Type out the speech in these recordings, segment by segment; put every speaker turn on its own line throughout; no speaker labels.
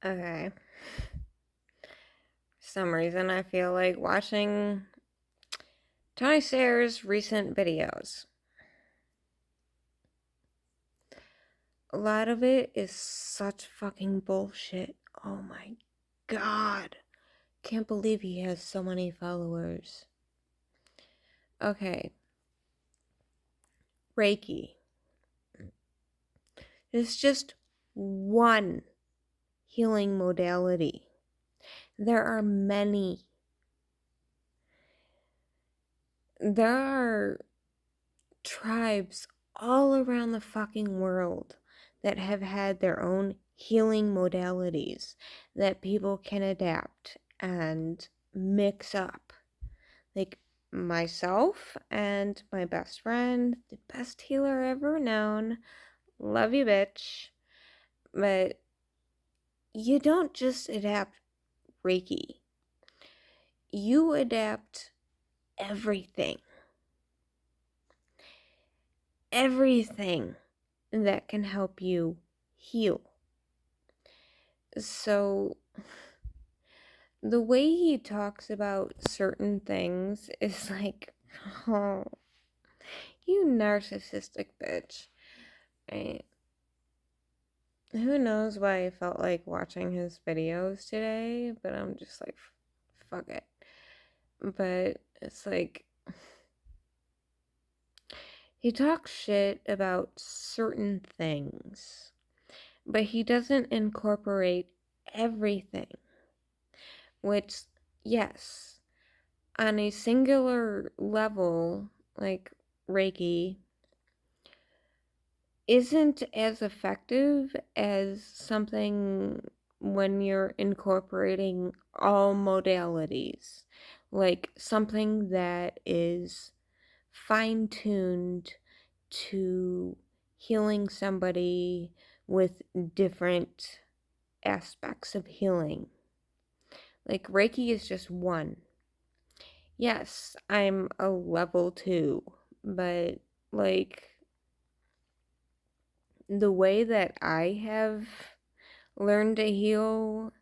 Okay. For some reason, I feel like watching Tony Sayers' recent videos. A lot of it is such fucking bullshit. Oh my god. Can't believe he has so many followers. Okay. Reiki. It's just one healing modality. There are many. There are tribes all around the fucking world that have had their own healing modalities that people can adapt and mix up. Like myself and my best friend, the best healer ever known. Love you, bitch. But you don't just adapt Reiki, you adapt everything. Everything that can help you heal. So, the way he talks about certain things is like, oh, you narcissistic bitch. Right? Who knows why I felt like watching his videos today, but I'm just like, fuck it. But it's like, he talks shit about certain things, but he doesn't incorporate everything. Which, yes, on a singular level, like Reiki, isn't as effective as something when you're incorporating all modalities. Like something that is fine tuned to healing somebody with different aspects of healing. Like Reiki is just one. Yes, I'm a level 2, but like the way that I have learned to heal,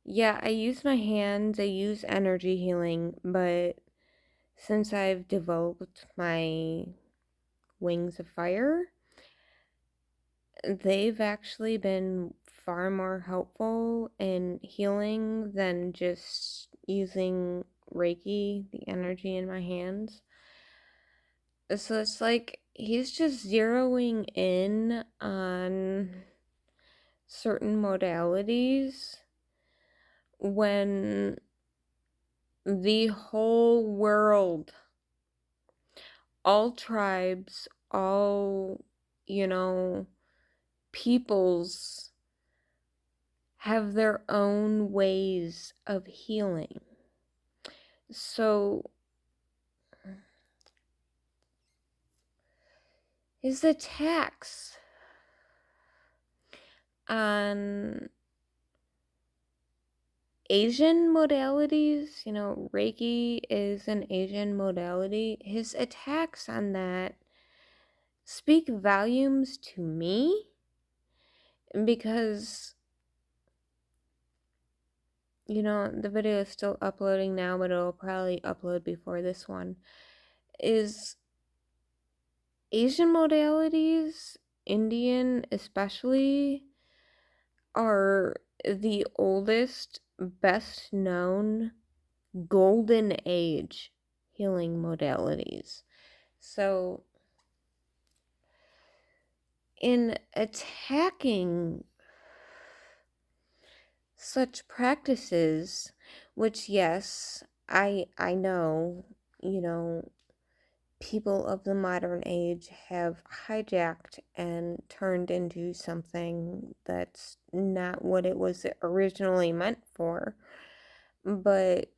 yeah, I use my hands, I use energy healing, but since I've developed my wings of fire, they've actually been far more helpful in healing than just using Reiki, the energy in my hands. So it's like he's just zeroing in on certain modalities when the whole world, all tribes, all, peoples have their own ways of healing. So his attacks on Asian modalities, Reiki is an Asian modality. His attacks on that speak volumes to me because, the video is still uploading now, but it'll probably upload before this one. Is Asian modalities, Indian especially, are the oldest, best known golden age healing modalities. So, in attacking such practices, which yes, I know, people of the modern age have hijacked and turned into something that's not what it was originally meant for. But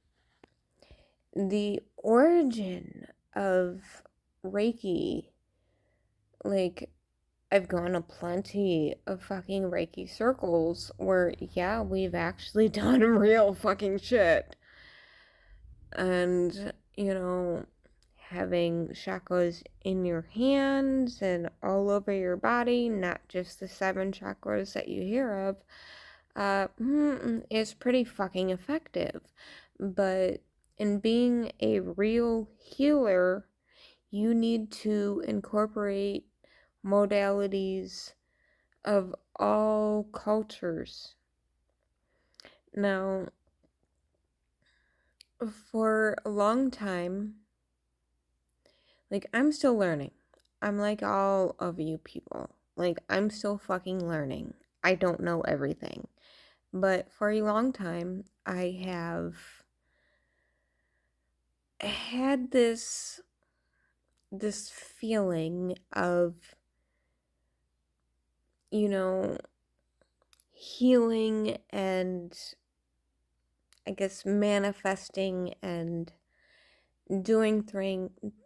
the origin of Reiki, like, I've gone to plenty of fucking Reiki circles where, yeah, we've actually done real fucking shit. And, having chakras in your hands and all over your body, not just the 7 chakras that you hear of. is pretty fucking effective. But in being a real healer, you need to incorporate modalities of all cultures. Now, for a long time, like, I'm still learning. I'm like all of you people. Like, I'm still fucking learning. I don't know everything. But for a long time, I have had this feeling of, you know, healing and I guess manifesting and doing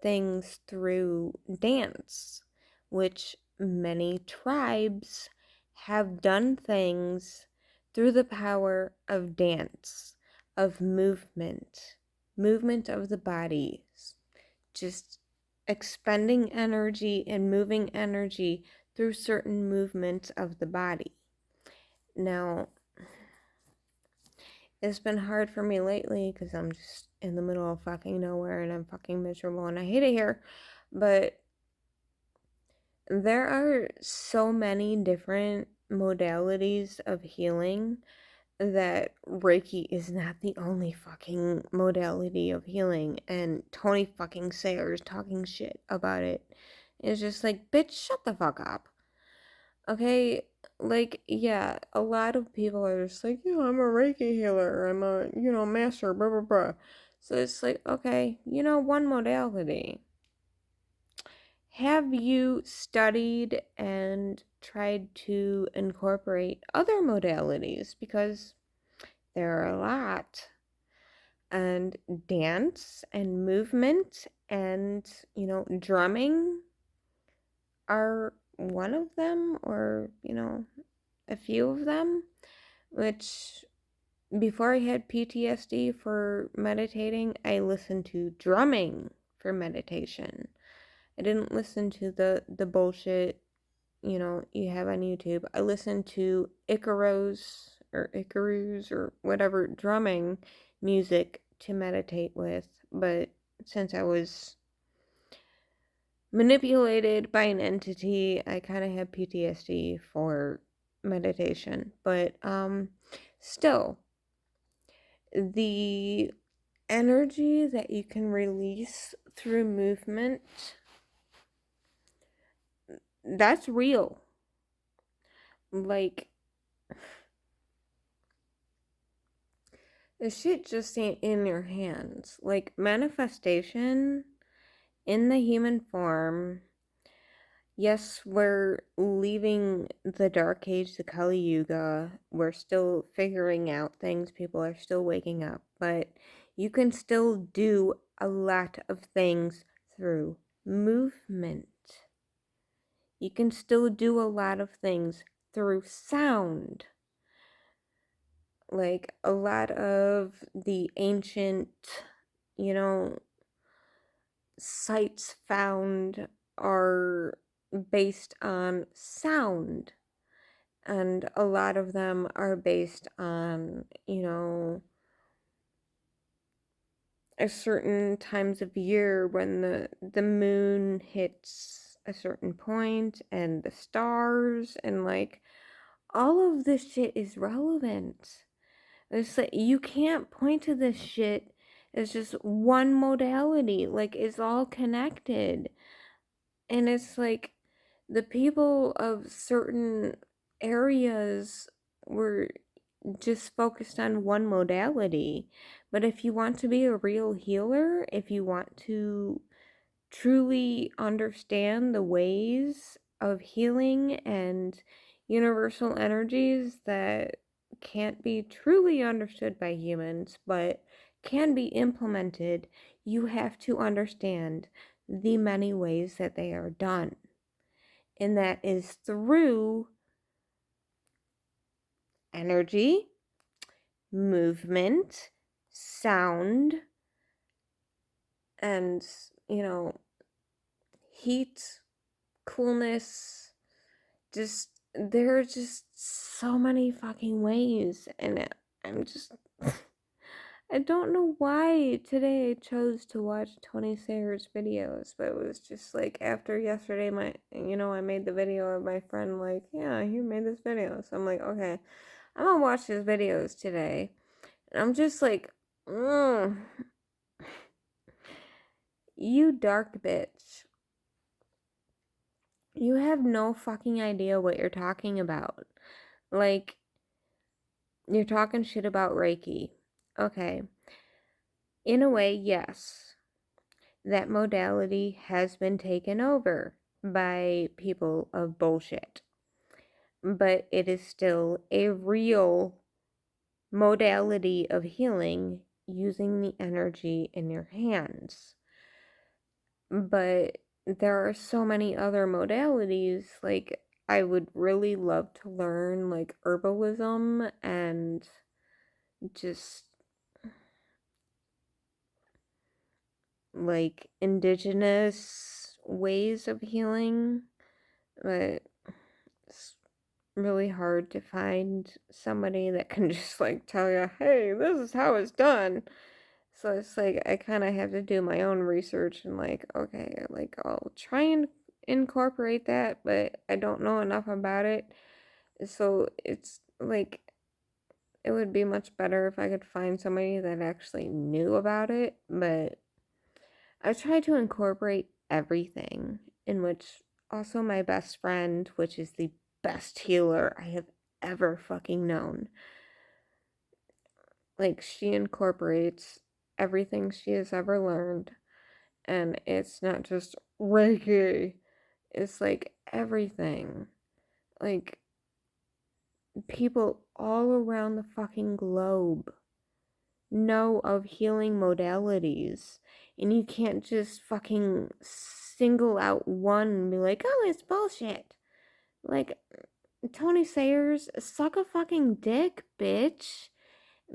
things through dance, which many tribes have done things through the power of dance, of movement of the body, just expending energy and moving energy through certain movements of the body. Now, it's been hard for me lately because I'm just in the middle of fucking nowhere and I'm fucking miserable and I hate it here. But there are so many different modalities of healing that Reiki is not the only fucking modality of healing. And Tony fucking Sayers talking shit about it is just like, bitch, shut the fuck up. Okay, like, yeah, a lot of people are just like, yeah, I'm a Reiki healer, I'm a, master, blah, blah, blah. So it's like, okay, one modality. Have you studied and tried to incorporate other modalities? Because there are a lot. And dance and movement and, drumming are one of them, or, a few of them, which before I had PTSD for meditating, I listened to drumming for meditation. I didn't listen to the bullshit, you have on YouTube. I listened to Icaru's or whatever drumming music to meditate with, but since I was manipulated by an entity, I kind of have PTSD for meditation. But still, the energy that you can release through movement, that's real. Like, the shit just ain't in your hands. Like, manifestation in the human form. Yes, we're leaving the Dark Age, the Kali Yuga. We're still figuring out things. People are still waking up. But you can still do a lot of things through movement. You can still do a lot of things through sound. Like, a lot of the ancient, you know, sites found are based on sound. And a lot of them are based on, a certain times of year when the moon hits a certain point and the stars and like all of this shit is relevant. It's like you can't point to this shit as just one modality. Like it's all connected. And it's like the people of certain areas were just focused on one modality. But if you want to be a real healer, if you want to truly understand the ways of healing and universal energies that can't be truly understood by humans but can be implemented, you have to understand the many ways that they are done. And that is through energy, movement, sound, and, heat, coolness, just there are just so many fucking ways, and I'm just I don't know why today I chose to watch Tony Sayers videos, but it was just like after yesterday, I made the video of my friend, like, yeah, you made this video. So I'm like, okay, I'm gonna watch his videos today. And I'm just like, you dark bitch. You have no fucking idea what you're talking about. Like, you're talking shit about Reiki. Okay. In a way, yes. That modality has been taken over by people of bullshit. But it is still a real modality of healing using the energy in your hands. But there are so many other modalities. Like, I would really love to learn, like, herbalism and just, like, indigenous ways of healing. But it's really hard to find somebody that can just, like, tell you, hey, this is how it's done. So it's like I kind of have to do my own research and, like, okay, like, I'll try and incorporate that, but I don't know enough about it. So it's like it would be much better if I could find somebody that actually knew about it, but I try to incorporate everything, in which also my best friend, which is the best healer I have ever fucking known. Like, she incorporates everything she has ever learned, and it's not just Reiki, it's like everything. Like, people all around the fucking globe know of healing modalities, and you can't just fucking single out one and be like, oh, it's bullshit. Like, Tony Sayers, suck a fucking dick, bitch.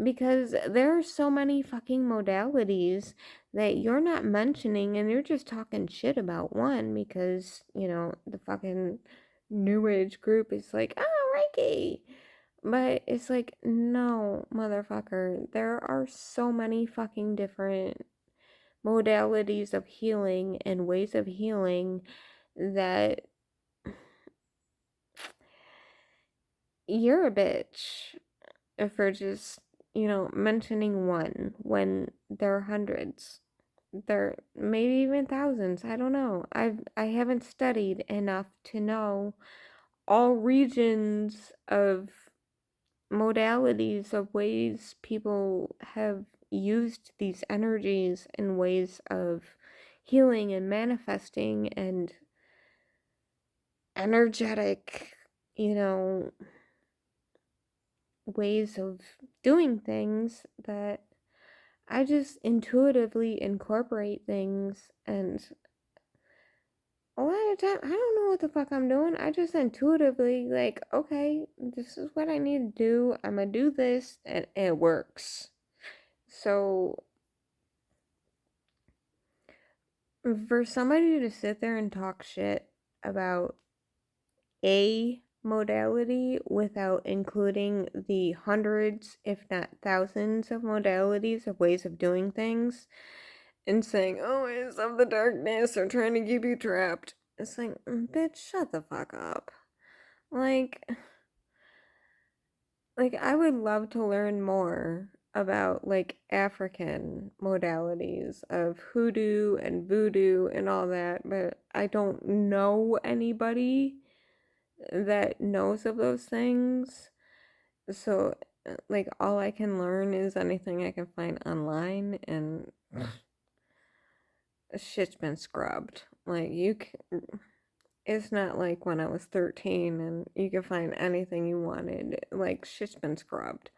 Because there are so many fucking modalities that you're not mentioning, and you're just talking shit about one because, the fucking new age group is like, oh, Reiki. But it's like, no, motherfucker. There are so many fucking different modalities of healing and ways of healing that you're a bitch for just, mentioning one when there are hundreds. There maybe even thousands. I don't know. I haven't studied enough to know all regions of modalities of ways people have used these energies in ways of healing and manifesting and energetic, ways of doing things that I just intuitively incorporate things, and a lot of time I don't know what the fuck I'm doing. I just intuitively, like, okay, this is what I need to do. I'm gonna do this, and it works. So for somebody to sit there and talk shit about a modality without including the hundreds, if not thousands, of modalities of ways of doing things, and saying, oh, it's of the darkness, or trying to keep you trapped. It's like, bitch, shut the fuck up. Like, I would love to learn more about, like, African modalities of hoodoo and voodoo and all that, but I don't know anybody that knows of those things. So, like, all I can learn is anything I can find online, and shit's been scrubbed. Like, it's not like when I was 13 and you could find anything you wanted. Like, shit's been scrubbed.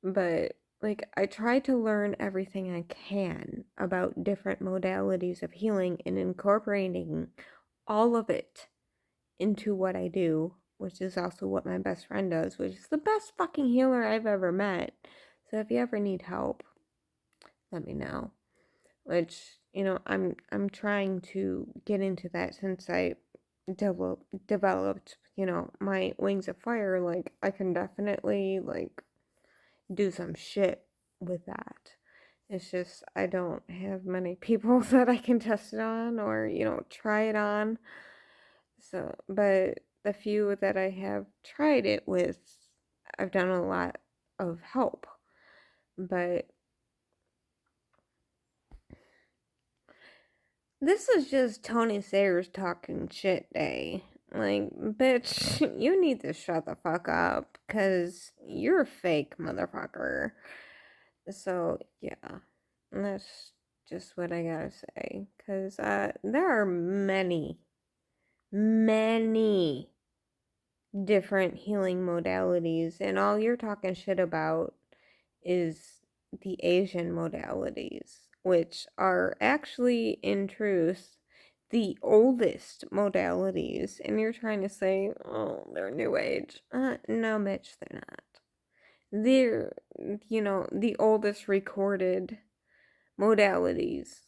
But, like, I try to learn everything I can about different modalities of healing and incorporating all of it into what I do, which is also what my best friend does, which is the best fucking healer I've ever met. So if you ever need help, let me know. Which, I'm trying to get into that since I developed, my wings of fire, like I can definitely like do some shit with that. It's just I don't have many people that I can test it on or, try it on. So, but the few that I have tried it with, I've done a lot of help. But this is just Tony Sayers talking shit day. Like, bitch, you need to shut the fuck up, because you're a fake motherfucker. So, yeah, that's just what I gotta say. Because there are many, many different healing modalities, and all you're talking shit about is the Asian modalities, which are actually, in truth, the oldest modalities. And you're trying to say, oh, they're new age. No, bitch, they're not. They're, the oldest recorded modalities.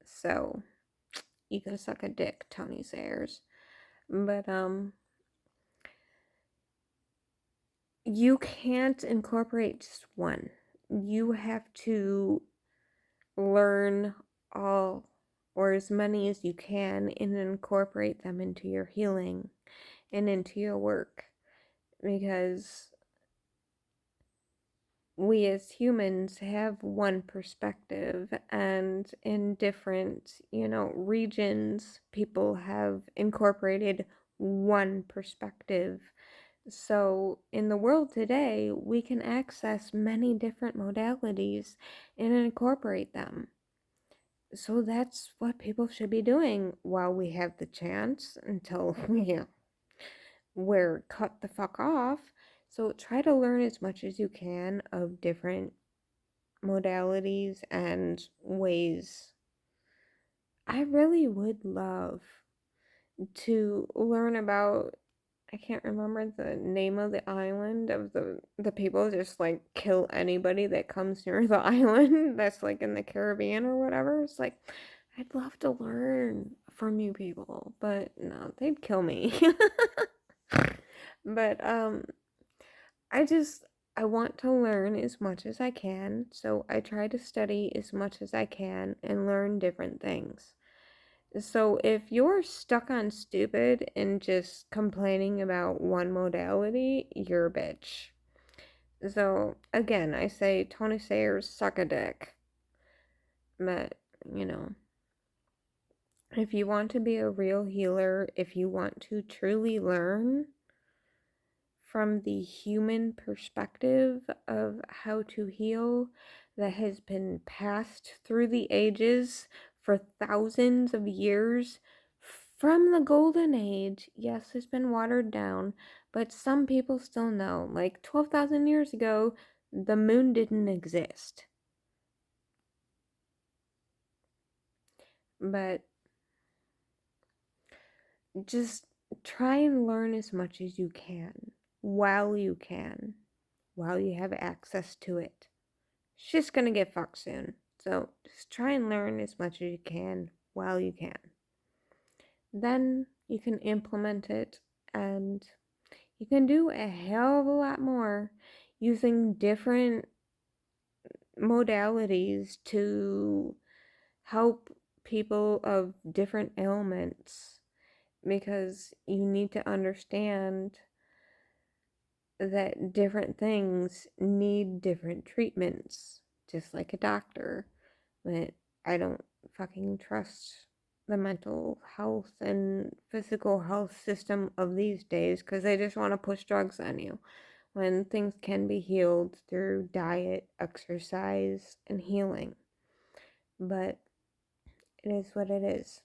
So, you can suck a dick, Tony Sayers. But, you can't incorporate just one. You have to learn all or as many as you can and incorporate them into your healing and into your work, because we as humans have one perspective, and in different, regions, people have incorporated one perspective. So, in the world today, we can access many different modalities and incorporate them. So, that's what people should be doing while we have the chance until, we're cut the fuck off. So, try to learn as much as you can of different modalities and ways. I really would love to learn about, I can't remember the name of the island of the people just like kill anybody that comes near the island that's like in the Caribbean or whatever. It's like I'd love to learn from you people, but no, they'd kill me. But I want to learn as much as I can, so I try to study as much as I can and learn different things. So if you're stuck on stupid and just complaining about one modality, you're a bitch. So again, I say Tony Sayers suck a dick. But, you know, if you want to be a real healer, if you want to truly learn from the human perspective of how to heal that has been passed through the ages for thousands of years from the golden age. Yes, it's been watered down, but some people still know. Like 12,000 years ago, the moon didn't exist. But just try and learn as much as you can while you can, while you have access to it. She's gonna get fucked soon. So just try and learn as much as you can while you can. Then you can implement it, and you can do a hell of a lot more using different modalities to help people of different ailments, because you need to understand that different things need different treatments, just like a doctor. But I don't fucking trust the mental health and physical health system of these days, because they just want to push drugs on you when things can be healed through diet, exercise, and healing. But it is what it is.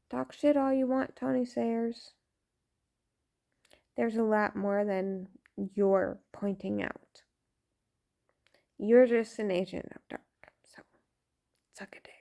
Talk shit all you want, Tony Sayers. There's a lot more than you're pointing out. You're just an agent of dark. So, suck a dick.